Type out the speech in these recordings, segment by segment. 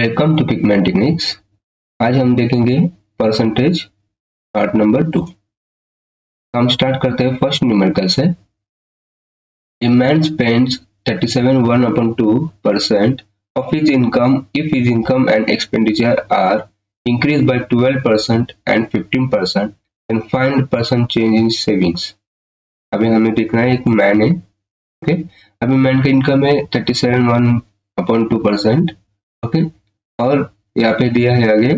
Welcome to पिकमैन techniques. आज हम देखेंगे परसेंटेज पार्ट नंबर 2। हम स्टार्ट करते हैं फर्स्ट न्यूमेरिकल से। A man spends 37.1/2% of his income if his income and expenditure are increased by 12% and 15%, then find percent change in savings। अभी हमें देखना है एक मैन है, ओके। अभी मैन का इनकम है 37.1/2%, ओके। और यहाँ पे दिया है आगे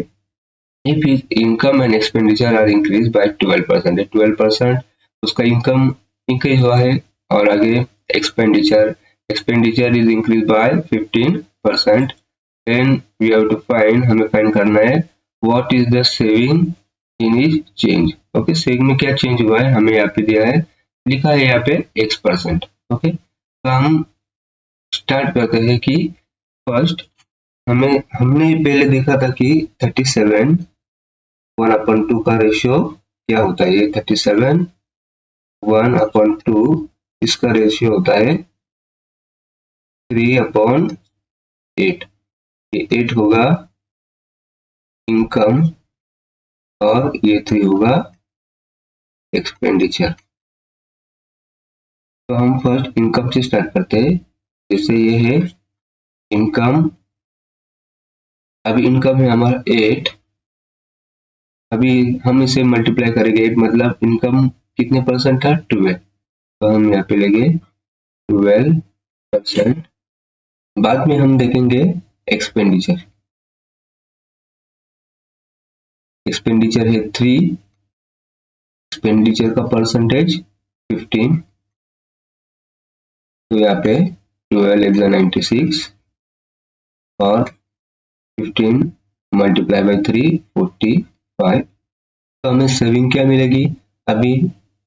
if his income and expenditure are increased by 12%, 12% उसका इनकम इंक्रीज हुआ है और आगे expenditure is increase by 15%। Then we have to find, हमें फाइंड करना है what is the saving in is change. Okay, saving में क्या चेंज हुआ है हमें यहाँ पे दिया है, लिखा है यहाँ पे X%। ओके, तो हम स्टार्ट करते हैं कि फर्स्ट हमने पहले देखा था कि 37/1/2 का रेशियो क्या होता है। ये 37/1/2 इसका रेशियो होता है 3/8। ये 8 होगा इनकम और ये 3 होगा एक्सपेंडिचर। तो हम फर्स्ट इनकम से स्टार्ट करते हैं। जैसे ये है इनकम, अभी इनकम है हमारा 8। अभी हम इसे मल्टीप्लाई करेंगे 8 मतलब इनकम कितने परसेंट था 12, तो हम यहाँ पे लेंगे 12%। बाद में हम देखेंगे एक्सपेंडिचर है 3, एक्सपेंडिचर का परसेंटेज 15, तो यहाँ पे 12 × 96 और 15 मल्टीप्लाई बाई 3 45। तो हमें सेविंग क्या मिलेगी, अभी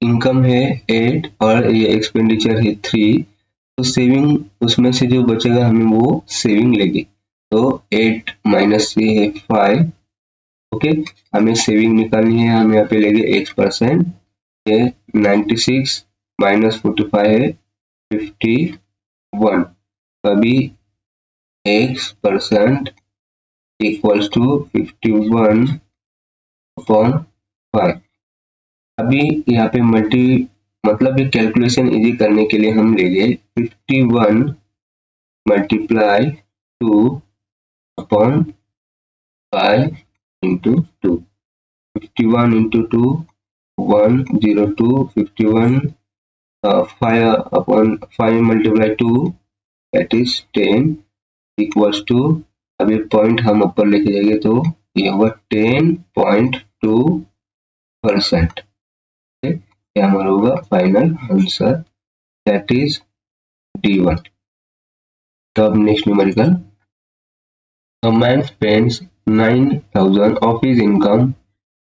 इनकम है 8 और ये एक्सपेंडिचर है 3, तो सेविंग उसमें से जो बचेगा हमें वो सेविंग लेगी। तो 8 माइनस ये है 5, ओके। हमें सेविंग निकालनी है, हम यहाँ पे लेंगे X%। ये 96 माइनस 45 है 51। अभी X% इक्वल्स टू 51/5। अभी यहाँ पे मतलब ये कैलकुलेशन इजी करने के लिए हम लेंगे 51 multiply 2/5 into 2। 51 into 2 102, 51 5 multiply 2 that is 10 equals to, अभी पॉइंट हम ऊपर लेके जाएंगे तो ये होगा 10.2%। ये हमारा होगा final answer, that is D1। तो अब next numerical, a man spends 9,000 of his income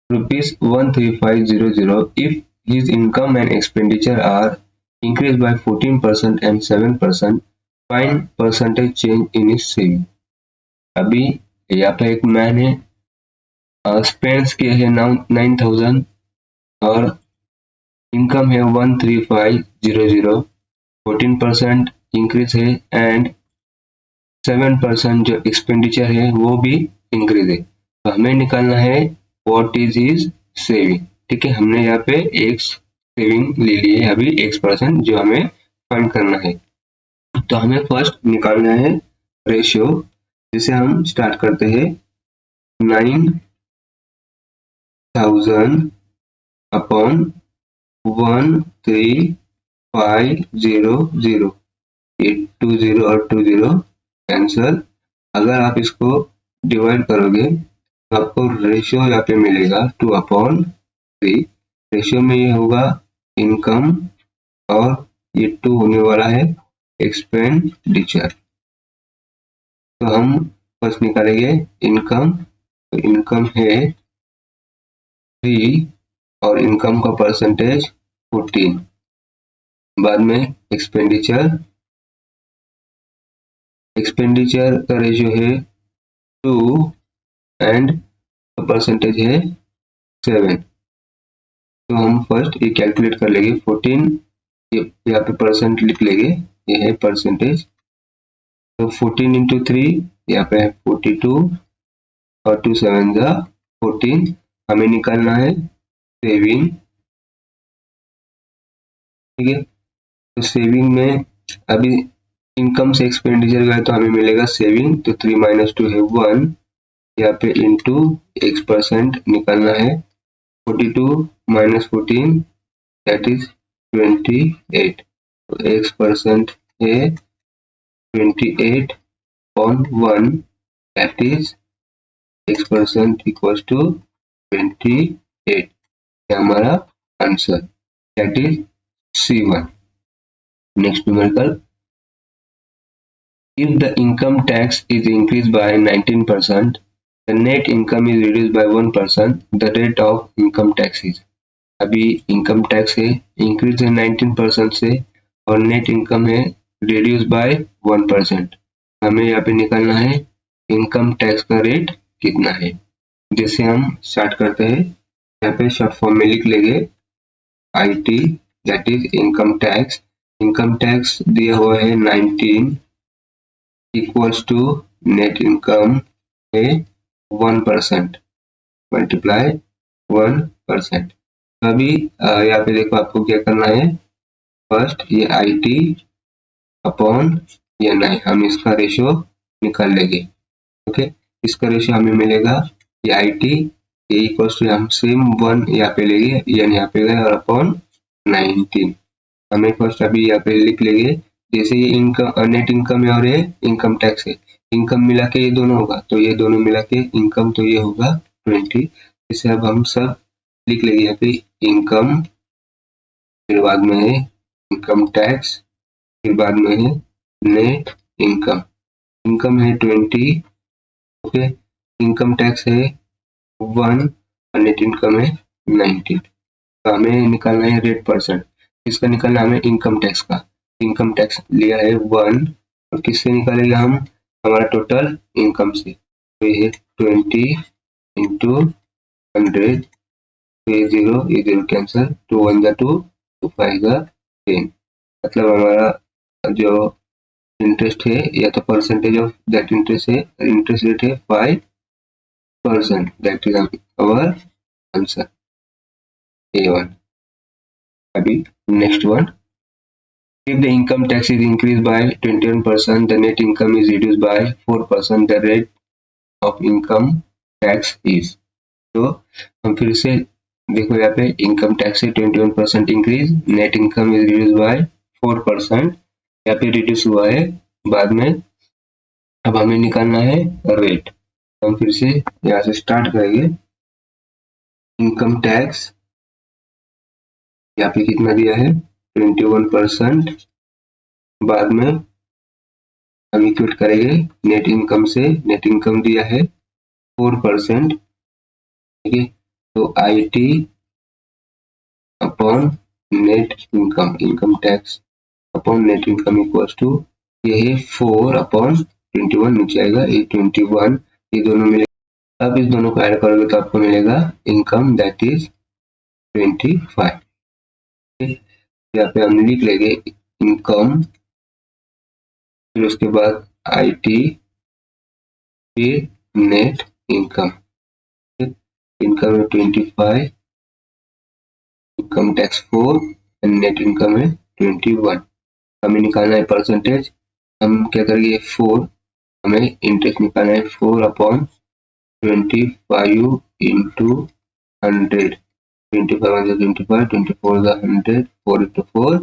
₹13500 if his income and expenditure are increased by 14% and 7%, find percentage change in his saving। अभी यहाँ पे एक मैन है, स्पेंड्स के है 9,000 और इनकम है 13500, 14% इंक्रीज है एंड 7% जो एक्सपेंडिचर है वो भी इंक्रीज है। तो हमें निकालना है व्हाट इज हिज सेविंग। ठीक है, हमने यहाँ पे एक सेविंग ले ली है, अभी X% जो हमें फाइंड करना है। तो हमें फर्स्ट निकालना है रेशियो, जिसे हम स्टार्ट करते हैं 9,000 अपॉन 13500, ये 20 और 20 कैंसल। अगर आप इसको डिवाइड करोगे तो आपको रेशियो यहाँ पे मिलेगा 2/3। रेशियो में ये होगा इनकम और ये 2 होने वाला है एक्सपेंडिचर। तो हम फर्स्ट निकालेंगे इनकम, तो इनकम है 3 और इनकम का परसेंटेज 14। बाद में एक्सपेंडिचर का रेशियो है 2 एंड परसेंटेज है 7। तो हम फर्स्ट ये कैलकुलेट कर लेंगे 14, यहाँ पे परसेंट लिख लेंगे, ये है परसेंटेज। तो 14 इंटू 3 यहाँ पे 42 और 2 7 जा 14। हमें निकालना है सेविंग, ठीक है। तो सेविंग में अभी इनकम से एक्सपेंडिचर गए तो हमें मिलेगा सेविंग, तो 3 - 2 है 1, यहाँ पे इंटू x% निकालना है। 42 - 14 दैट इज 28, तो x% है 28/1 that is x% equals to 28, ये हमारा answer that is C1। Next numerical, if the income tax is increased by 19%, the net income is reduced by 1%, the rate of income tax is। अभी income tax है increase है 19% से और net income है reduce by 1%। हमें यहाँ पे निकालना है इनकम टैक्स का रेट कितना है। जैसे हम स्टार्ट करते हैं, यहाँ पे शॉर्ट फॉर्म में लिख लेंगे IT that is income tax. Income tax दिया हुआ है 19 इक्वल्स टू नेट इनकम है 1% मल्टीप्लाई 1%। अभी यहाँ पे देखो आपको क्या करना है, फर्स्ट ये IT अपॉन ये 9, हम इसका रेशियो निकाल लेंगे। ओके, इसका रेशियो हमें मिलेगा ये IT ये इक्वल्स टू, हम सेम 1 यहाँ पे लेंगे, यहाँ पे गए और अपॉन 19। हमें फर्स्ट अभी यहाँ पे लिख लेंगे, जैसे ये इनकम नेट इनकम है और ये इनकम टैक्स है, इनकम मिला के ये दोनों होगा, तो ये दोनों मिला के इनकम तो ये होगा 20। इसे अब हम सब लिख लेंगे यहाँ पे इनकम, फिर बाद में है इनकम टैक्स, फिर बाद में है नेट इनकम। इनकम है 20, ओके, इनकम टैक्स है 1 और नेट इनकम है 19। तो हमें निकालना है रेट परसेंट, इसका निकालना हमें इनकम टैक्स का। इनकम टैक्स लिया है 1 और किससे निकालेगा हम, हमारा टोटल इनकम से। तो ये 20 इंटू 100, ये 0 कैंसिल, 2 1 जा 2, 2 5 जा 10, मतलब हमारा जो इंटरेस्ट है या तो परसेंटेज ऑफ दैट इंटरेस्ट है, इंटरेस्ट रेट है 5%, that is our answer A1। अभी next one, if the income tax is increased by 21%, the net income is reduced by 4%, the rate of income tax is। तो हम फिर से देखो यहाँ पे इनकम टैक्स से 21% increase, net income is reduce by 4%, यहाँ पे रिड्यूस हुआ है बाद में। अब हमें निकालना है रेट, हम फिर से यहाँ से स्टार्ट करेंगे। इनकम टैक्स यहाँ पे कितना दिया है 21%, बाद में हम इक्वेट करेंगे नेट इनकम से, नेट इनकम दिया है 4%, ठीक है। तो IT upon net income, income tax upon net income equals to, ये है 4/21, नीचे आएगा ये 21, ये दोनों मिलेगा। अब इस दोनों को ऐड करोगे तो आपको मिलेगा इनकम दैट इज 25। यहाँ पे हम लिख लेंगे इनकम, फिर उसके बाद IT, फिर नेट इनकम। इनकम है 25, income tax 4 and net income है 21। हमें निकालना है परसेंटेज, हम क्या करेंगे 4, हमें इंटरेस्ट निकालना है 4/25 इंटू 100, 25 25, 24 100, 4 × 4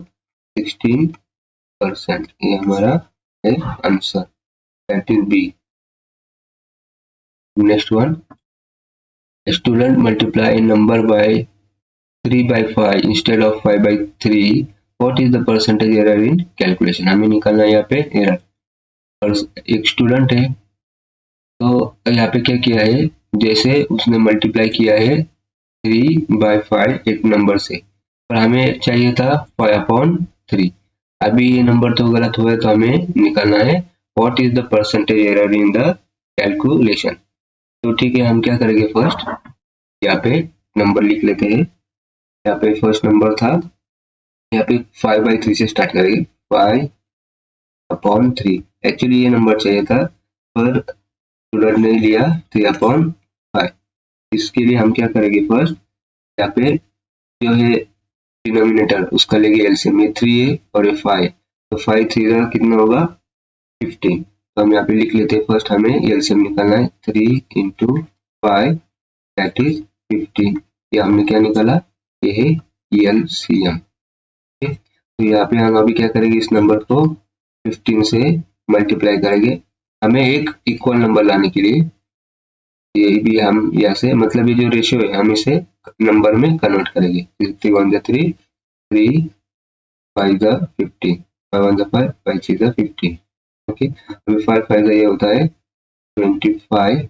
16%, ये हमारा है answer that is B। Next one, student multiply number by 3/5 instead of 5/3, what is the percentage error in calculation. हमें निकालना है यहाँ पे एरर। और एक स्टूडेंट है तो यहाँ पे क्या किया है, जैसे उसने मल्टीप्लाई किया है 3/5 एक नंबर से, पर हमें चाहिए था 5/3। अभी ये नंबर तो गलत हुआ है, तो हमें निकालना है what is the percentage error in the calculation. तो ठीक है, हम क्या करेंगे फर्स्ट यहाँ पे नंबर लिख लेते हैं। यहाँ पे फर्स्ट नंबर था, यहाँ पे 5/3 से स्टार्ट करेंगे, 5/3। एक्चुअली ये नंबर चाहिए था पर स्टूडेंट ने लिया 3/5। इसके लिए हम क्या करेंगे, फर्स्ट यहाँ पे जो है डिनोमिनेटर उसका लेंगे एलसीएम, ये 3 है और ये 5, तो 5 3 का कितना होगा 15। तो हम यहाँ पे लिख लेते हैं, फर्स्ट हमें एलसीएम निकालना है, 3 × 5 दैट इज 15। ये हमने क्या निकाला, ये है एलसीएम। तो यहाँ पे हम अभी क्या करेंगे, इस नंबर को 15 से मल्टीप्लाई करेंगे। हमें एक इक्वल नंबर लाने के लिए ये भी हम यहाँ से, मतलब ये जो रेशियो है हम इसे नंबर में कन्वर्ट करेंगे। 3 1 3, 3 5 15, 5 1 5, 5 6 15। ओके, अभी 5 5 ये होता है 25,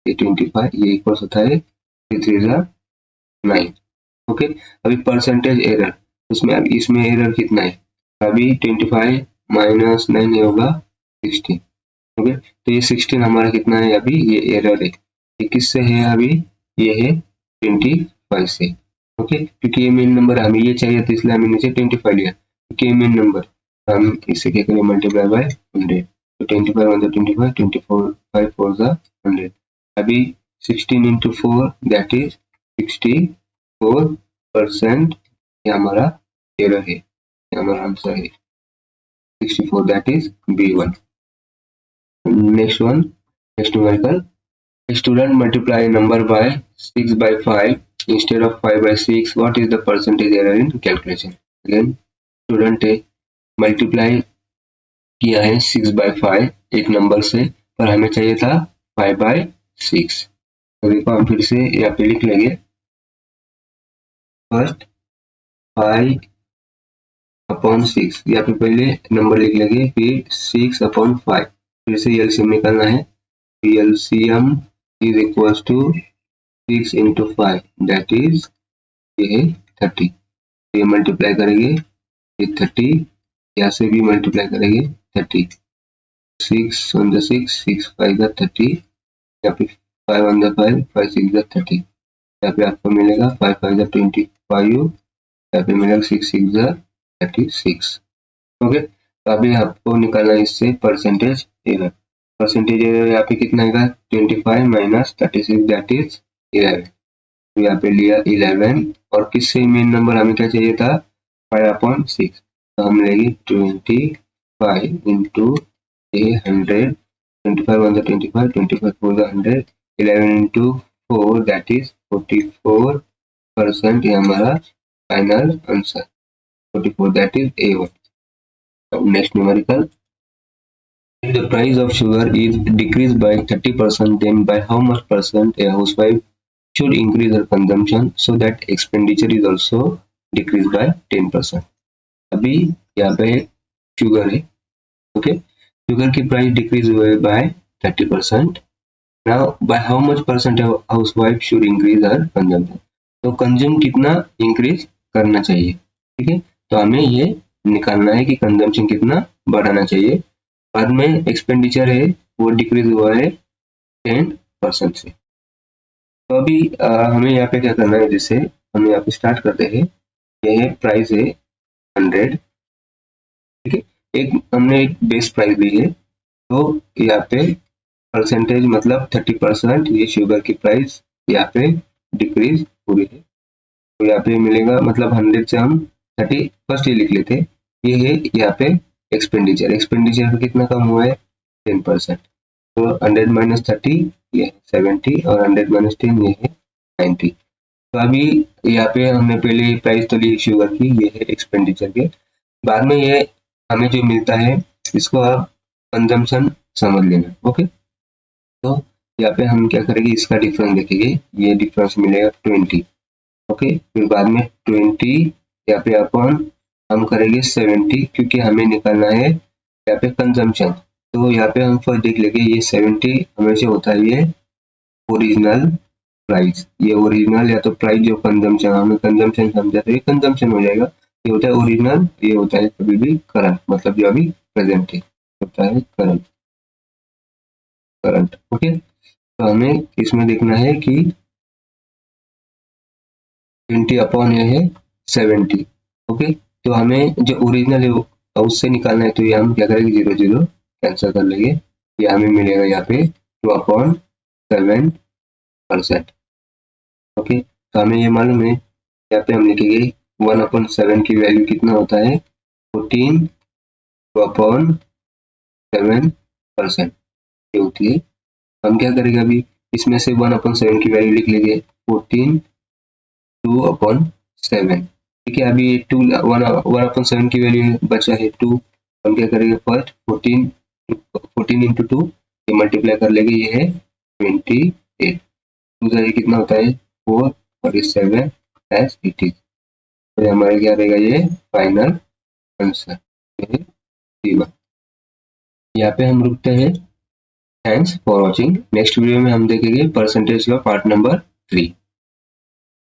ये 25, ये इक्वल होता है 3 3 9। ओके, अभी परसेंटेज एरर, उसमें अब इसमें एरर कितना है, अभी 25 - 9 ये होगा 16। ओके, तो ये 16 हमारा कितना है, अभी ये एरर है, ये किससे है, अभी ये है 25 से। ओके, क्योंकि ये मेन नंबर हमें ये चाहिए तो इसलिए हमने नीचे 25 लिया, क्योंकि ये मेन नंबर, हम इसे क्या करें, मल्टीप्लाई बाय 100। तो 25 1 25, 24 5 4 100। अभी 16 × 4 दैट इज 64%। ये हमारा एरर है, ये हमारा आंसर है 64, that is B1। Next one, next numerical, student multiply a number by 6/5 instead of 5/6, what is the percentage error in calculation? Again, student है multiply किया है 6/5 एक नंबर से, पर हमें चाहिए था 5/6। तो देखो हम फिर से यहाँ पे लिख लेंगे, फर्स्ट 5/6, यहाँ पे पहले नंबर लिख लेंगे, फिर 6/5, फिर से एलसीएम निकालना है, LCM is equals to 6 × 5 that is ये है 30। ये मल्टीप्लाई करेंगे, ये 30, यहाँ से भी मल्टीप्लाई करेंगे 30, 6 1 6, 6 5 30, यहाँ पे 5 1 5, 5 6 30, यहाँ पे आपको मिलेगा 5 5 25, यहाँ पे मिलेगा 6 6 36। ओके, तो अभी आपको निकालना है इससे परसेंटेज एरर। परसेंटेज एरर यहाँ पे कितना आएगा, 25 - 36 दैट इज 11। तो यहाँ पे लिया 11, और किससे मेन नंबर हमें क्या चाहिए था, 5/6, तो हम लेंगे 25 × 100, 25 1 25, 25 4 100, 11 × 4 दैट इज 44%। ये हमारा final answer 44, that is A1। Next numerical, if the price of sugar is decreased by 30%, then by how much percent a housewife should increase her consumption so that expenditure is also decreased by 10%? अभी यहाँ पे sugar है, okay, sugar की price decrease हुए by 30%। now by how much percent a housewife should increase her consumption? तो consume कितना increase करना चाहिए, ठीक है, तो हमें ये निकालना है कि कंजम्पशन कितना बढ़ाना चाहिए। बाद में एक्सपेंडिचर है वो डिक्रीज हुआ है 10% से। तो अभी हमें यहाँ पे क्या करना है, जैसे हम यहाँ पे स्टार्ट करते हैं, ये प्राइस है 100, ठीक है, हमने एक बेस प्राइस दी है, तो यहाँ पे परसेंटेज मतलब 30%, ये शुगर की प्राइस यहाँ पे डिक्रीज हुई है, तो यहाँ पे मिलेगा, मतलब 100 से हम 30 फर्स्ट ये लिख लेते हैं, ये है यहाँ पे एक्सपेंडिचर कितना कम हुआ है 10%, तो 100 - 30 ये 70, और 100 - 10 ये है 90। तो अभी यहाँ पे हमने पहले प्राइस तो ली शुगर की, ये है एक्सपेंडिचर के, बाद में ये हमें जो मिलता है इसको आप कंजम्पशन समझ लेना। ओके, तो यहाँ पे हम क्या करेंगे, इसका डिफरेंस देखेंगे, ये डिफरेंस मिलेगा 20। ओके, फिर बाद में 20, यहाँ पे अपन हम करेंगे 70, क्योंकि हमें निकालना है यहाँ पे कंजम्पशन। तो यहाँ पे हम फर्स्ट देख लेंगे, ये 70 हमेशा होता है ये ओरिजिनल प्राइस, ये ओरिजिनल या तो प्राइस जो कंजम्पशन, हमें कंजम्पशन समझा तो ये कंजम्पशन हो जाएगा, ये होता है ओरिजिनल, ये होता है कभी भी करंट, मतलब जो अभी प्रेजेंट है होता है करंट। ओके, तो हमें इसमें देखना है कि 20 ये है 70। ओके, तो हमें जो ओरिजिनल है उससे निकालना है, तो ये हम क्या करेंगे 0 0 कैंसिल कर लेंगे, ये हमें मिलेगा यहाँ पे 2/7%। ओके, तो हमें ये मालूम है, यहाँ पे हम लिखेंगे 1/7 की वैल्यू कितना होता है, 14/7% ये होती है। हम क्या करेंगे, अभी इसमें से 1/7 की वैल्यू लिख लेंगे, 14 2/7। ठीक है, अभी 1/7 की वैल्यू बचा है 2। हम क्या करेंगे, फर्स्ट 14 इंटू 2 ये मल्टीप्लाई कर लेंगे, ये है 28। दूसरा ये कितना होता है 4 और 7 प्लस 18। तो हमारा क्या रहेगा, ये फाइनल आंसर है C1। यहाँ पे हम रुकते हैं। Thanks for watching. Next video में हम देखेंगे परसेंटेज का पार्ट नंबर 3।